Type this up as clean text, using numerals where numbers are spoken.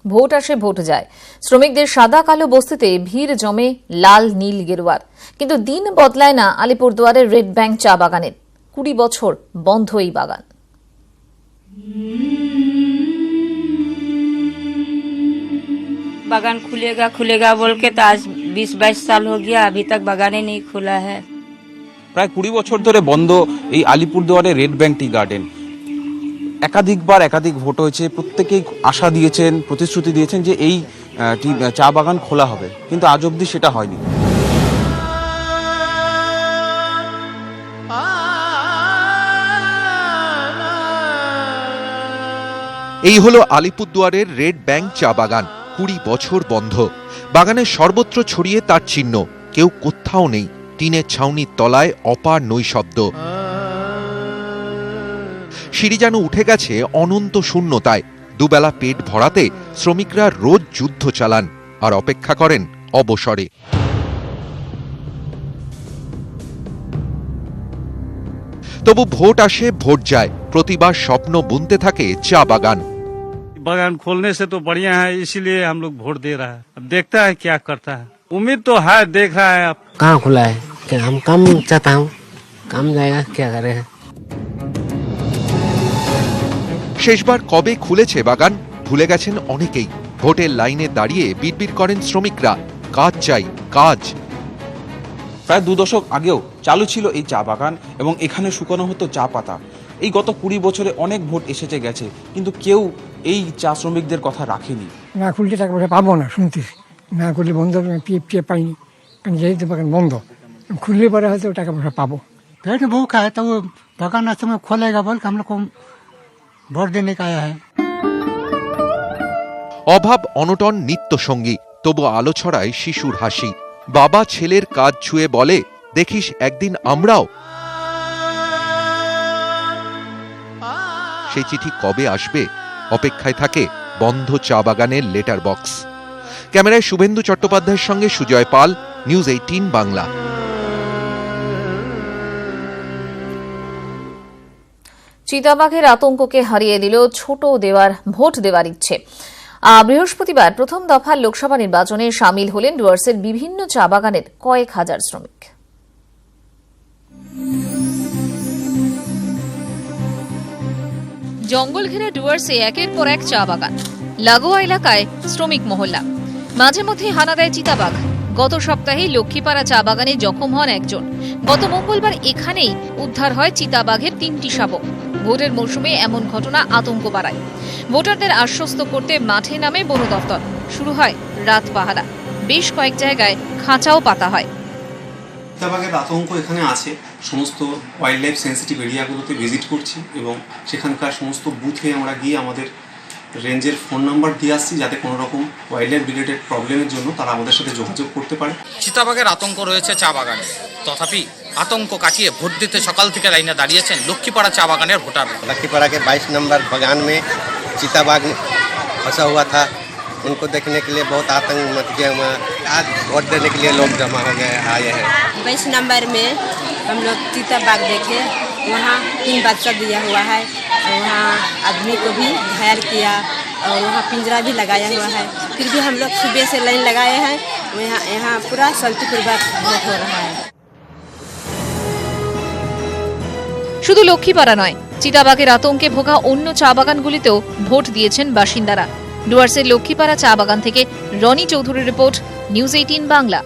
Vote আসে vote যায়। শ্রমিকদের সাদা কালো বস্তিতে ভিড় জমে লাল নীল গেরুয়ার। কিন্তু দিন বদলায় না আলিপুরদুয়ারের রেড ব্যাংক চা বাগানের। 20 বছর বন্ধ এই বাগান। बागान खुलेगा खुलेगा बोल के तो आज 20-22 साल हो गया, अभी तक बागान ही नहीं खुला है। প্রায় 20 বছর ধরে বন্ধ এই আলিপুরদুয়ারের রেড ব্যাংক টি গার্ডেন। একাধিক ভোট হয়েছে, প্রত্যেকেই আশা দিয়েছেন, প্রতিশ্রুতি দিয়েছেন যে এই চা বাগান খোলা হবে, কিন্তু আজ অবধি সেটা হয়নি। এই হলো আলিপুরদুয়ারের রেড ব্যাংক চা বাগান। 20 বছর বন্ধ। বাগানের সর্বত্র ছড়িয়ে তার চিহ্ন, কেউ কোথাও নেই। টিনের ছাউনির তলায় অপার নৈশব্দ। সিঁড়ি যেন উঠে গেছে অনন্ত শূন্যতায়। দুবেলা পেট ভরাতে শ্রমিকরা রোজ যুদ্ধ চালান আর অপেক্ষা করেন অবসরে। তবু ভোট আসে ভোট যায়, প্রতিবার স্বপ্ন বুনতে থাকে চা বাগান। बागान खोलने से तो बढ़िया है, इसीलिए हम लोग वोट दे रहा है। अब देखता है क्या करता है, उम्मीद तो है, देख रहा है। अब कहाँ खुला है, क्या हम काम चाहता हूँ, काम जाएगा, क्या करे। শেষবার কবে খুলেছে বাগান ভুলে গেছেন অনেকেই। ভোটের লাইনে দাঁড়িয়ে বিড়বিড় করেন শ্রমিকরা, কাজ চাই, কাজ। প্রায় 2 দশক আগেও চালু ছিল এই চা বাগান এবং এখানে শুকানো হতো চা পাতা। এই গত 20 বছরে অনেক ভোট এসেছে গেছে, কিন্তু কেউ এই চা শ্রমিকদের কথা রাখেনি। না খুললে টাকা পয়সা পাবো না, শুনতেছি না খুললে বন্ধ, পিএফ পাইনি, কারণ যেহেতু বাগান বন্ধ, খুললে পরে হয়তো টাকা পয়সা পাবো। पेट भूख है तो वो बागान समय खोलेगा बोल के हम लोग को वोट देने का आया है। অভাব অনটন নিত্য সঙ্গী, তবু আলো ছড়ায় শিশুর হাসি। বাবা ছেলের কাজ ছুঁয়ে বলে, দেখিস একদিন আমরাও। সেই চিঠি কবে আসবে অপেক্ষায় থাকে বন্ধ চা বাগানের লেটার বক্স। ক্যামেরায় শুভেন্দু চট্টোপাধ্যায়ের সঙ্গে সুজয় পাল, নিউজ 18 বাংলা। চিতাবাঘের আতঙ্ককে হারিয়ে দিল ছোট দেওয়ার ভোট দেওয়ার ইচ্ছে। বৃহস্পতিবার প্রথম দফার লোকসভা নির্বাচনে সামিল হলেন ডুয়ার্সের বিভিন্ন চা বাগানের কয়েক হাজার শ্রমিক। জঙ্গল ঘেরা ডুয়ার্সে একের পর এক চা বাগান, লাগোয়া এলাকায় শ্রমিক মহল্লা, মাঝে মধ্যে হানা দেয় চিতাবাঘ। গত সপ্তাহে লক্ষ্মীপাড়া চা বাগানে জখম হন একজন। গত মঙ্গলবার এখানেই উদ্ধার হয় চিতাবাঘের 3টি শাবক। ভোটের মৌসুমে এমন ঘটনা আতঙ্ক বাড়ায়। ভোটারদের আশ্বস্ত করতে মাঠে নামে বন দফতর। শুরু হয় রাত পাহারা। বেশ কয়েক জায়গায় খাঁচাও পাতা হয়। চিতাবাঘের আতঙ্ক এখানে আছে। সমস্ত ওয়াইল্ড লাইফ সেন্সিটিভ এরিয়াগুলোতে ভিজিট করছি এবং সেখানকার সমস্ত বুথে আমরা গিয়ে আমাদের রেঞ্জের ফোন নাম্বার দিয়ে আসছি, যাতে কোনো রকম ওয়াইল্ড লাইফ রিলেটেড প্রবলেমের জন্য তারা আমাদের সাথে যোগাযোগ করতে পারে। চিতাবাঘের আতঙ্ক রয়েছে চা বাগানে, তথাপি আতঙ্ক কাটিয়ে ভোট দিতে সকাল থেকে লাইনে দাঁড়িয়েছেন লক্ষ্মীপাড়া চা বাগানের ভোটার। लक्कीपाड़ा के 22 नंबर बागान में चीताबाघ फंसा हुआ था, उनको देखने के लिए बहुत आतंक मच गया। वहाँ आज वोट देने के लिए लोग जमा हो गए आए हैं। 22 नंबर में हम लोग चिताबाघ देखे, वहाँ 3 बच्चा दिया हुआ है, वहाँ आदमी को भी घायल किया और वहाँ पिंजरा भी लगाया हुआ है। फिर भी हम लोग सुबह से लाइन लगाए हैं, यहाँ पूरा शांतिपूर्वक वोट हो रहा है। শুধু লক্ষ্মীপাড়া নয়, চিতাবাঘের আতঙ্কে ভোগা অন্য চা বাগানগুলিতেও ভোট দিয়েছেন বাসিন্দারা। ডুয়ার্সের লক্ষ্মীপাড়া চা বাগান থেকে রনি চৌধুরীর রিপোর্ট, নিউজ 18 বাংলা।